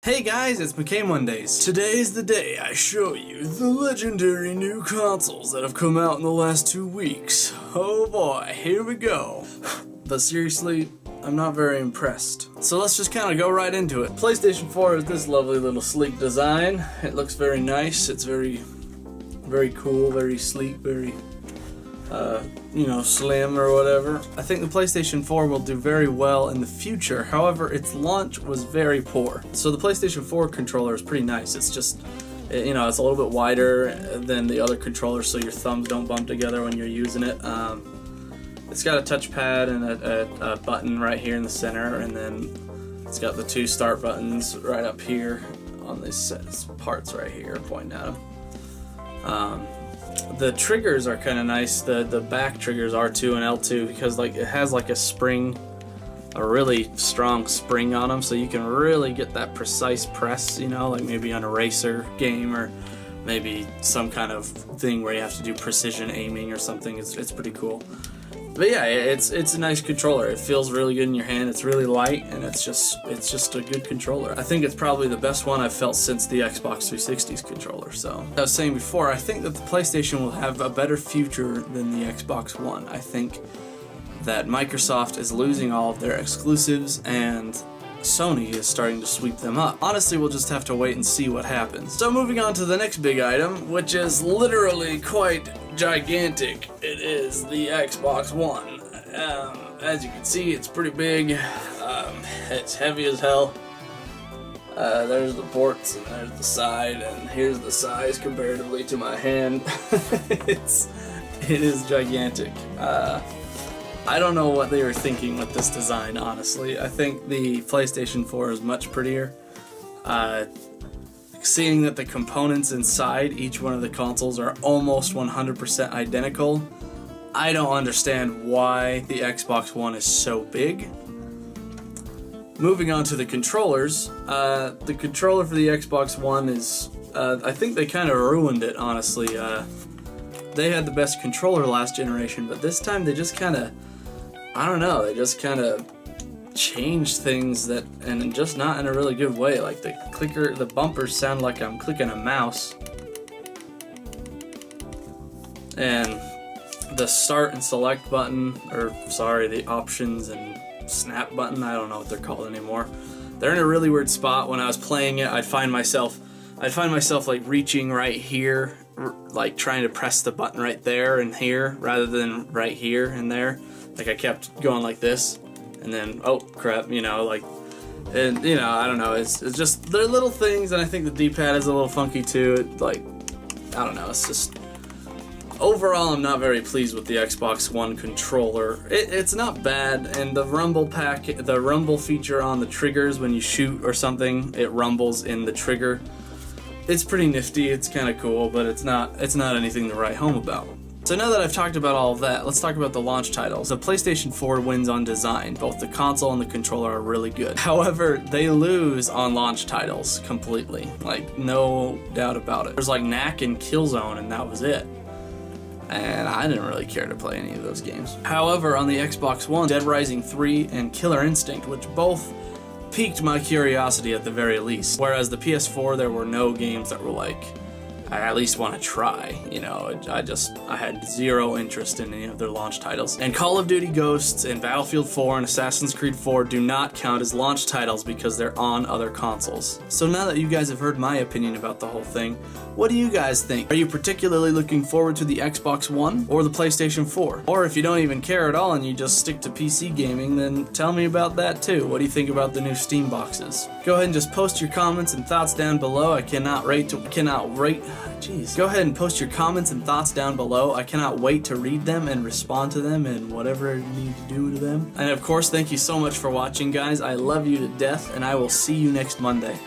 Hey guys, it's McKay Mondays. Today's the day I show you the legendary new consoles that have come out in the last 2 weeks. Oh boy, here we go. But seriously, I'm not very impressed. So let's just kind of go right into it. PlayStation 4 is this lovely little sleek design. It looks very nice. It's very cool, very sleek, very slim or whatever. I think the PlayStation 4 will do very well in the future. However, its launch was very poor. So the PlayStation 4 controller is pretty nice. It's just, it's a little bit wider than the other controllers, so your thumbs don't bump together when you're using it. It's got a touchpad and a button right here in the center, and then it's got the 2 start buttons right up here on these parts right here pointing at them. The triggers are kind of nice. The back triggers R2 and L2 because it has a spring, a really strong spring on them, so you can really get that precise press. Like maybe on a racer game or maybe some kind of thing where you have to do precision aiming or something. It's pretty cool. But yeah, it's a nice controller. It feels really good in your hand. It's really light, and it's just a good controller. I think it's probably the best one I've felt since the Xbox 360's controller. So, I was saying before, I think that the PlayStation will have a better future than the Xbox One. I think that Microsoft is losing all of their exclusives, and Sony is starting to sweep them up. Honestly, we'll just have to wait and see what happens. So moving on to the next big item, which is literally quite gigantic. It is the Xbox One. As you can see, it's pretty big. It's heavy as hell. There's the ports, and there's the side, and here's the size comparatively to my hand. It is gigantic. I don't know what they were thinking with this design, honestly. I think the PlayStation 4 is much prettier. Seeing that the components inside each one of the consoles are almost 100% identical, I don't understand why the Xbox One is so big. Moving on to the controllers, the controller for the Xbox One is, I think they kind of ruined it, honestly. They had the best controller last generation, but this time they just kind of, I don't know, they just kind of changed things and just not in a really good way. Like the bumpers sound like I'm clicking a mouse, and the start and select button, or sorry, the options and snap button, I don't know what they're called anymore. They're in a really weird spot. When I was playing it, I'd find myself reaching right here, like trying to press the button right there and here rather than right here and there. Like I kept going like this, and then, oh crap, I don't know, it's just, they're little things, and I think the D-pad is a little funky too. I don't know, it's just, overall I'm not very pleased with the Xbox One controller. It's not bad, and the rumble feature on the triggers when you shoot or something, it rumbles in the trigger. It's pretty nifty, it's kind of cool, but it's not anything to write home about. So now that I've talked about all of that, let's talk about the launch titles. The PlayStation 4 wins on design. Both the console and the controller are really good. However, they lose on launch titles completely. No doubt about it. There's Knack and Killzone, and that was it. And I didn't really care to play any of those games. However, on the Xbox One, Dead Rising 3 and Killer Instinct, which both piqued my curiosity at the very least. Whereas the PS4, there were no games that were I at least want to try, I had zero interest in any of their launch titles. And Call of Duty Ghosts and Battlefield 4 and Assassin's Creed 4 do not count as launch titles because they're on other consoles. So now that you guys have heard my opinion about the whole thing, what do you guys think? Are you particularly looking forward to the Xbox One or the PlayStation 4? Or if you don't even care at all and you just stick to PC gaming, then tell me about that too. What do you think about the new Steam boxes? Go ahead and just post your comments and thoughts down below. Go ahead and post your comments and thoughts down below. I cannot wait to read them and respond to them and whatever you need to do to them. And of course, thank you so much for watching, guys. I love you to death, and I will see you next Monday.